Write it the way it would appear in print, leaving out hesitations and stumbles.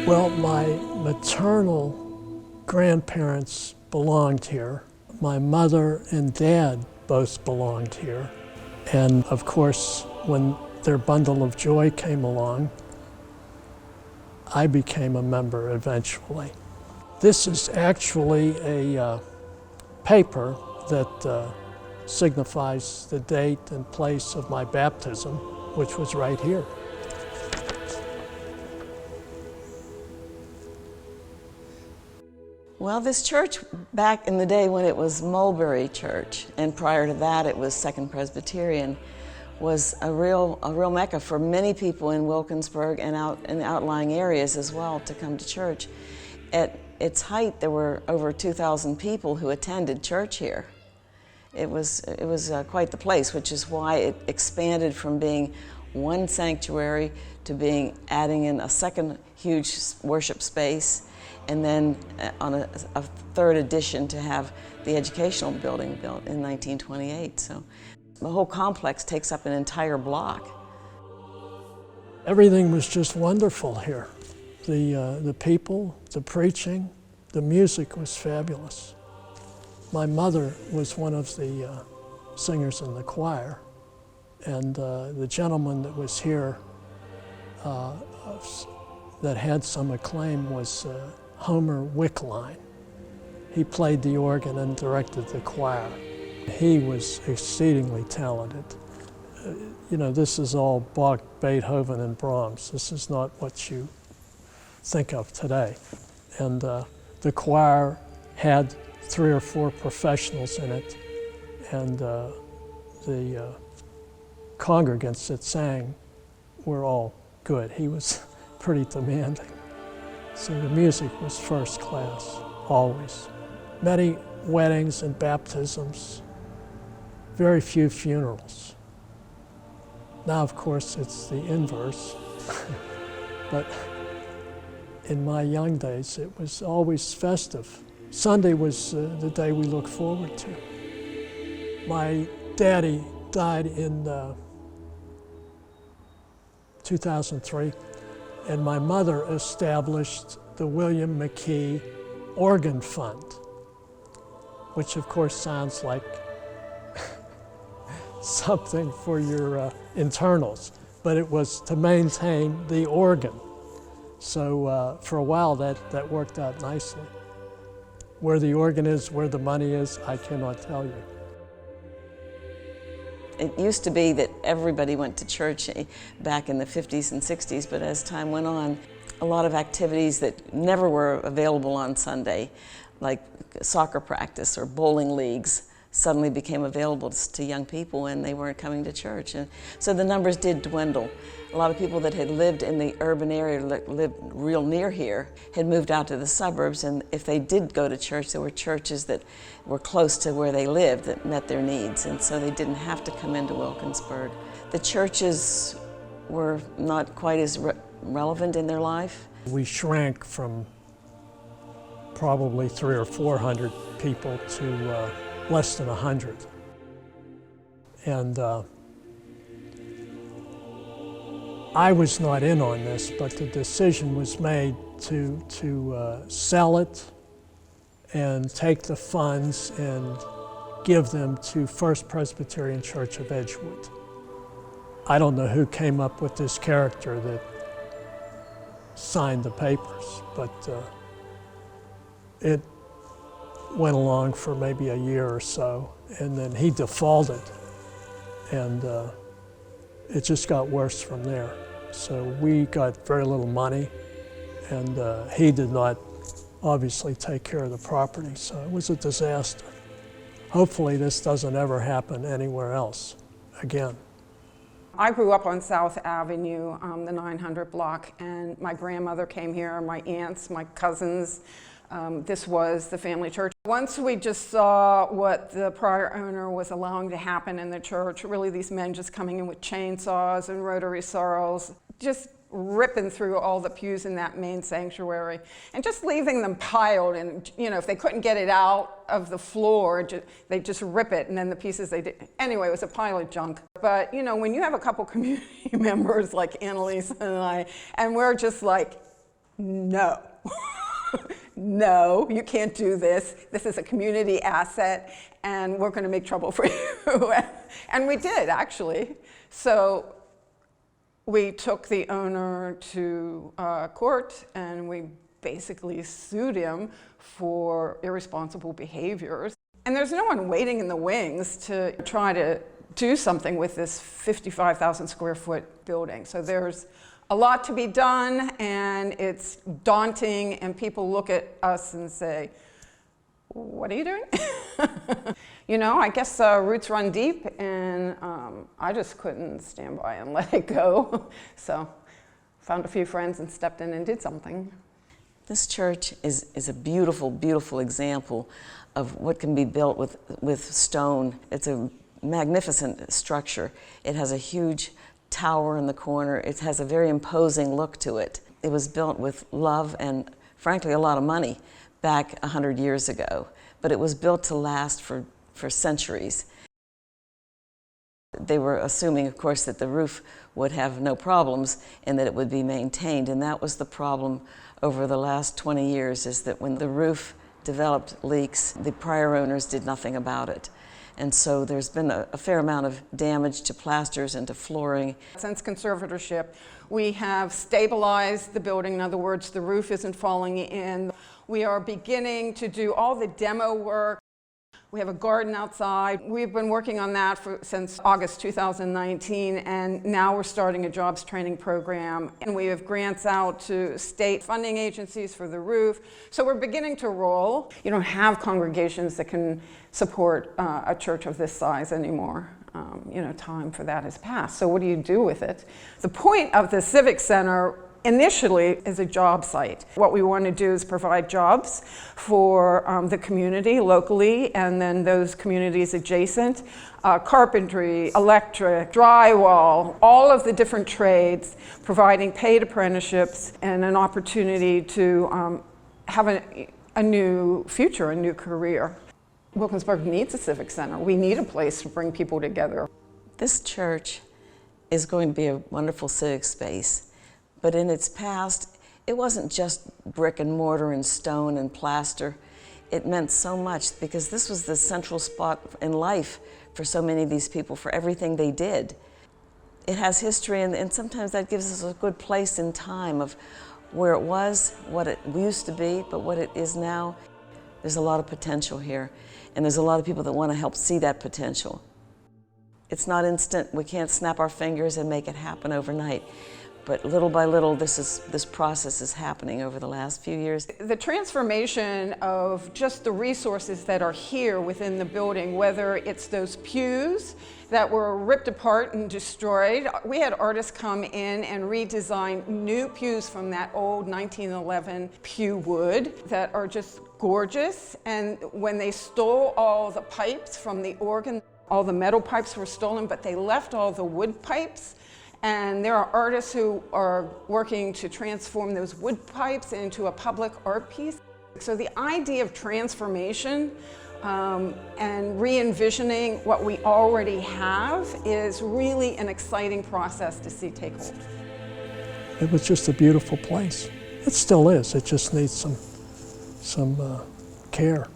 Well, my maternal grandparents belonged here. My mother and dad both belonged here. And of course, when their bundle of joy came along, I became a member eventually. This is actually a paper that signifies the date and place of my baptism, which was right here. Well, this church, back in the day when it was Mulberry Church, and prior to that it was Second Presbyterian, was a real mecca for many people in Wilkinsburg and out in the outlying areas as well to come to church. At its height, there were over 2,000 people who attended church here. It was quite the place, which is why it expanded from being one sanctuary to adding in a second huge worship space, and then on a third addition to have the educational building built in 1928. So the whole complex takes up an entire block. Everything was just wonderful here. The people, the preaching, the music was fabulous. My mother was one of the singers in the choir, and the gentleman that was here that had some acclaim was Homer Wickline. He played the organ and directed the choir. He was exceedingly talented. You know, this is all Bach, Beethoven, and Brahms. This is not what you think of today. And the choir had 3 or 4 professionals in it, and the congregants that sang were all good. He was pretty demanding. So the music was first class, always. Many weddings and baptisms, very few funerals. Now, of course, it's the inverse. But in my young days, it was always festive. Sunday was the day we looked forward to. My daddy died in 2003. And my mother established the William McKee Organ Fund, which of course sounds like something for your internals, but it was to maintain the organ. So for a while that worked out nicely. Where the organ is, where the money is, I cannot tell you. It used to be that everybody went to church back in the 50s and 60s, but as time went on, a lot of activities that never were available on Sunday, like soccer practice or bowling leagues, suddenly became available to young people when they weren't coming to church. And so the numbers did dwindle. A lot of people that had lived in the urban area, lived real near here, had moved out to the suburbs, and if they did go to church, there were churches that were close to where they lived that met their needs, and so they didn't have to come into Wilkinsburg. The churches were not quite as relevant in their life. We shrank from probably 300 or 400 people to less than 100. And I was not in on this, but the decision was made to sell it and take the funds and give them to First Presbyterian Church of Edgewood. I don't know who came up with this character that signed the papers, but it went along for maybe a year or so, and then he defaulted, and it just got worse from there. So we got very little money, and he did not obviously take care of the property, so it was a disaster. Hopefully this doesn't ever happen anywhere else again. I grew up on South Avenue, the 900 block, and my grandmother came here, my aunts, my cousins. This was the family church. Once we just saw what the prior owner was allowing to happen in the church, really these men just coming in with chainsaws and rotary saws, just ripping through all the pews in that main sanctuary and just leaving them piled, and if they couldn't get it out of the floor, they'd just rip it, and then the pieces they did. Anyway, it was a pile of junk. But when you have a couple community members like Annalise and I, and we're just like, no. No, you can't do this. This is a community asset, and we're going to make trouble for you. And we did, actually. So we took the owner to court, and we basically sued him for irresponsible behaviors. And there's no one waiting in the wings to try to do something with this 55,000 square foot building. So there's a lot to be done, and it's daunting, and people look at us and say, what are you doing? You know, I guess roots run deep, and I just couldn't stand by and let it go. So found a few friends and stepped in and did something. This church is a beautiful, beautiful example of what can be built with stone. It's a magnificent structure. It has a huge tower in the corner. It has a very imposing look to it. It was built with love and, frankly, a lot of money back 100 years ago. But it was built to last for centuries. They were assuming, of course, that the roof would have no problems and that it would be maintained. And that was the problem over the last 20 years, is that when the roof developed leaks, the prior owners did nothing about it. And so there's been a fair amount of damage to plasters and to flooring. Since conservatorship, we have stabilized the building. In other words, the roof isn't falling in. We are beginning to do all the demo work. We have a garden outside. We've been working on that since August 2019, and now we're starting a jobs training program. And we have grants out to state funding agencies for the roof. So we're beginning to roll. You don't have congregations that can support a church of this size anymore. You know, time for that has passed. So what do you do with it? The point of the Civic Center initially is a job site. What we want to do is provide jobs for the community locally, and then those communities adjacent. Carpentry, electric, drywall, all of the different trades, providing paid apprenticeships and an opportunity to have a new future, a new career. Wilkinsburg needs a civic center. We need a place to bring people together. This church is going to be a wonderful civic space. But in its past, it wasn't just brick and mortar and stone and plaster. It meant so much because this was the central spot in life for so many of these people, for everything they did. It has history, and sometimes that gives us a good place in time of where it was, what it used to be, but what it is now. There's a lot of potential here, and there's a lot of people that want to help see that potential. It's not instant. We can't snap our fingers and make it happen overnight. But little by little, this process is happening over the last few years. The transformation of just the resources that are here within the building, whether it's those pews that were ripped apart and destroyed. We had artists come in and redesign new pews from that old 1911 pew wood that are just gorgeous. And when they stole all the pipes from the organ, all the metal pipes were stolen, but they left all the wood pipes. And there are artists who are working to transform those wood pipes into a public art piece. So the idea of transformation and re-envisioning what we already have is really an exciting process to see take hold. It was just a beautiful place. It still is. It just needs some care.